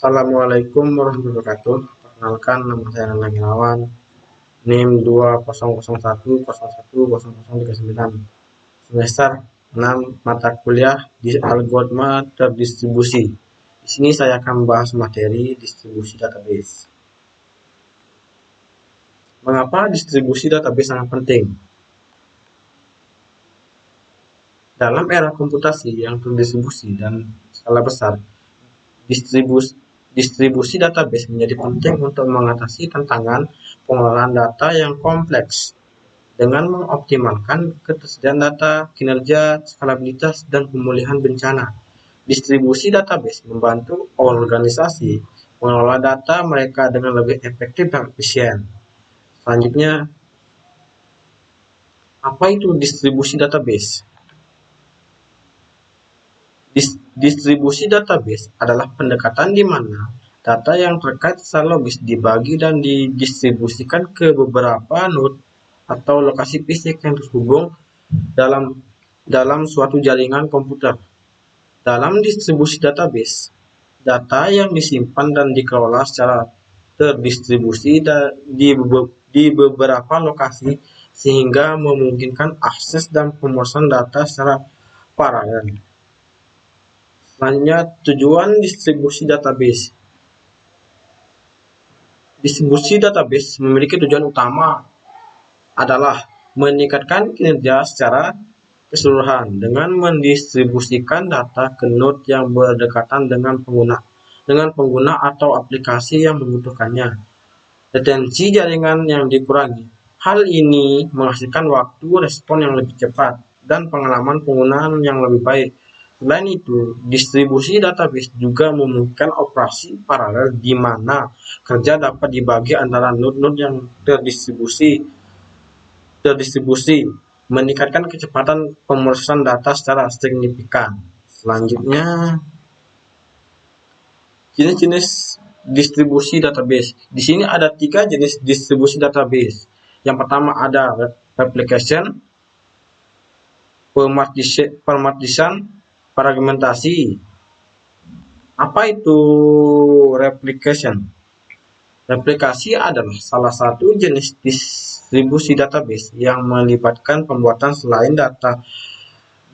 Assalamualaikum warahmatullahi wabarakatuh. Perkenalkan, nama saya Nana Gunawan, NIM 2001010039, semester 6, mata kuliah di algoritma terdistribusi. Di sini saya akan membahas materi distribusi database. Mengapa distribusi database sangat penting? Dalam era komputasi yang terdistribusi dan skala besar, distribusi database menjadi penting untuk mengatasi tantangan pengolahan data yang kompleks dengan mengoptimalkan ketersediaan data, kinerja, skalabilitas, dan pemulihan bencana. Distribusi database membantu organisasi mengelola data mereka dengan lebih efektif dan efisien. Selanjutnya, apa itu distribusi database? Distribusi database adalah pendekatan di mana data yang terkait secara logis dibagi dan didistribusikan ke beberapa node atau lokasi fisik yang terhubung dalam suatu jaringan komputer. Dalam distribusi database, data yang disimpan dan dikelola secara terdistribusi di beberapa lokasi sehingga memungkinkan akses dan pemrosesan data secara paralel. Selanjutnya, tujuan distribusi database. Distribusi database memiliki tujuan utama adalah meningkatkan kinerja secara keseluruhan dengan mendistribusikan data ke node yang berdekatan dengan pengguna atau aplikasi yang membutuhkannya. Latensi jaringan yang dikurangi. Hal ini menghasilkan waktu respon yang lebih cepat dan pengalaman penggunaan yang lebih baik. Selain itu, distribusi database juga memungkinkan operasi paralel di mana kerja dapat dibagi antara node-node yang terdistribusi, meningkatkan kecepatan pemrosesan data secara signifikan. Selanjutnya, jenis-jenis distribusi database. Di sini ada 3 jenis distribusi database. Yang pertama ada replication, permatisan, fragmentasi. Apa itu replication? Replikasi adalah salah satu jenis distribusi database yang melibatkan pembuatan selain data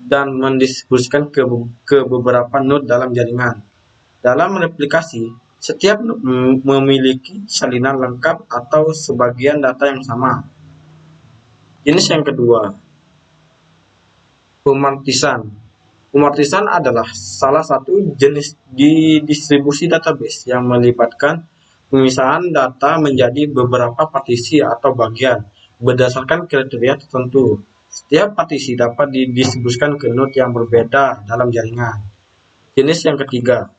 dan mendistribusikan ke beberapa node dalam jaringan. Dalam replikasi, setiap node memiliki salinan lengkap atau sebagian data yang sama. Jenis yang kedua, Pematisan adalah salah satu jenis distribusi database yang melibatkan pemisahan data menjadi beberapa partisi atau bagian berdasarkan kriteria tertentu. Setiap partisi dapat didistribusikan ke node yang berbeda dalam jaringan. Jenis yang ketiga,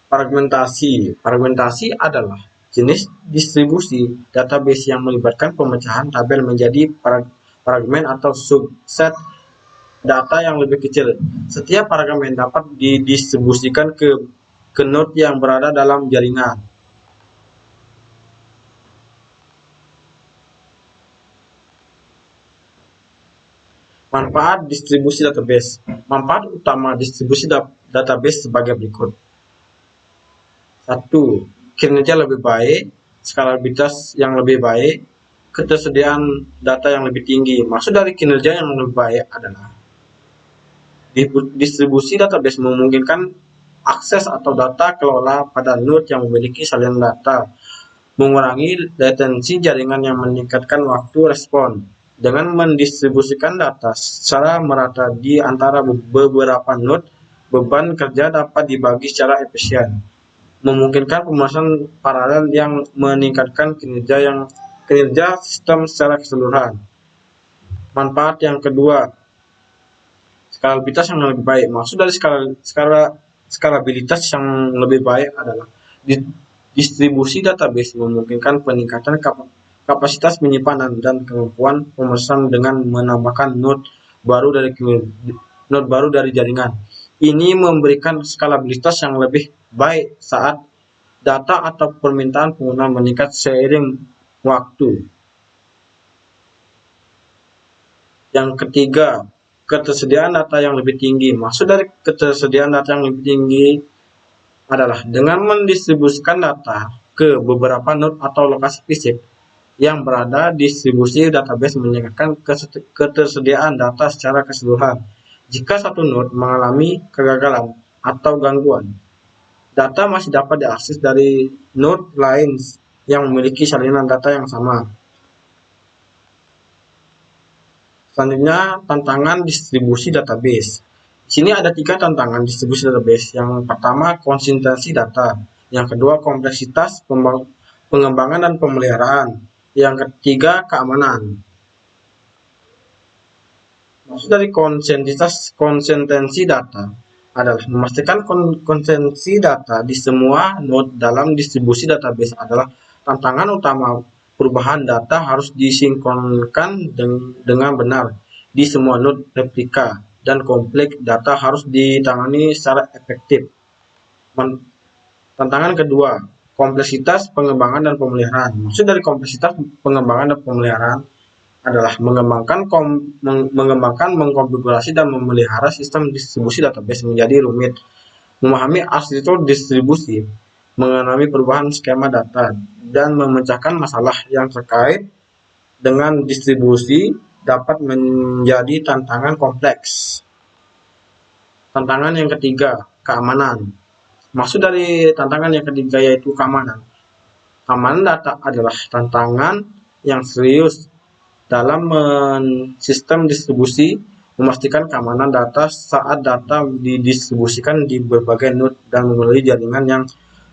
fragmentasi adalah jenis distribusi database yang melibatkan pemecahan tabel menjadi fragmen atau subset data yang lebih kecil. Setiap fragmen dapat didistribusikan ke node yang berada dalam jaringan. Manfaat distribusi database. Manfaat utama distribusi database sebagai berikut. 1. Kinerja lebih baik, skalabilitas yang lebih baik, ketersediaan data yang lebih tinggi. Maksud dari kinerja yang lebih baik adalah distribusi database memungkinkan akses atau data kelola pada node yang memiliki salinan data, mengurangi latensi jaringan yang meningkatkan waktu respon. Dengan mendistribusikan data secara merata di antara beberapa node, beban kerja dapat dibagi secara efisien, memungkinkan pemrosesan paralel yang meningkatkan kinerja sistem secara keseluruhan. Manfaat yang kedua, skalabilitas yang lebih baik. Maksud dari skalabilitas yang lebih baik adalah distribusi database memungkinkan peningkatan kapasitas penyimpanan dan kemampuan pemrosesan dengan menambahkan node baru dari jaringan. Ini memberikan skalabilitas yang lebih baik saat data atau permintaan pengguna meningkat seiring waktu. Yang ketiga, ketersediaan data yang lebih tinggi. Maksud dari ketersediaan data yang lebih tinggi adalah dengan mendistribusikan data ke beberapa node atau lokasi fisik yang berada. Distribusi database meningkatkan ketersediaan data secara keseluruhan. Jika satu node mengalami kegagalan atau gangguan, data masih dapat diakses dari node lain yang memiliki salinan data yang sama. Selanjutnya, tantangan distribusi database. Di sini ada 3 tantangan distribusi database. Yang pertama, konsistensi data. Yang kedua, kompleksitas pengembangan dan pemeliharaan. Yang ketiga, keamanan. Maksud dari konsistensi data adalah memastikan konsistensi data di semua node dalam distribusi database adalah tantangan utama. Perubahan data harus disinkronkan dengan benar di semua node replika, dan kompleks data harus ditangani secara efektif. Tantangan kedua, kompleksitas pengembangan dan pemeliharaan. Maksud dari kompleksitas pengembangan dan pemeliharaan adalah mengembangkan, mengkonfigurasi dan memelihara sistem distribusi database menjadi rumit. Memahami arsitektur distribusi, mengenali perubahan skema data, dan memecahkan masalah yang terkait dengan distribusi dapat menjadi tantangan kompleks. Tantangan yang ketiga, keamanan. Maksud dari tantangan yang ketiga yaitu keamanan. Keamanan data adalah tantangan yang serius dalam sistem distribusi. Memastikan keamanan data saat data didistribusikan di berbagai node dan melalui jaringan yang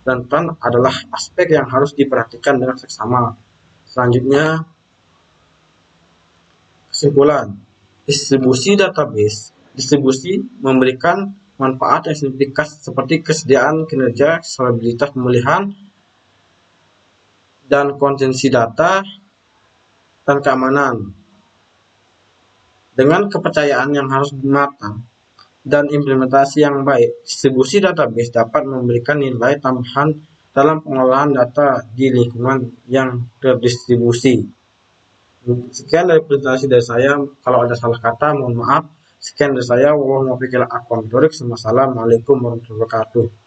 rentan adalah aspek yang harus diperhatikan dengan seksama. Selanjutnya, kesimpulan. Distribusi memberikan manfaat yang signifikan seperti kesediaan kinerja, stabilitas pemulihan, dan konsistensi data, dan keamanan. Dengan kepercayaan yang harus matang dan implementasi yang baik, distribusi database dapat memberikan nilai tambahan dalam pengolahan data di lingkungan yang terdistribusi. Sekian dari presentasi dari saya. Kalau ada salah kata, mohon maaf. Sekian dari saya. Wassalamualaikum warahmatullahi wabarakatuh.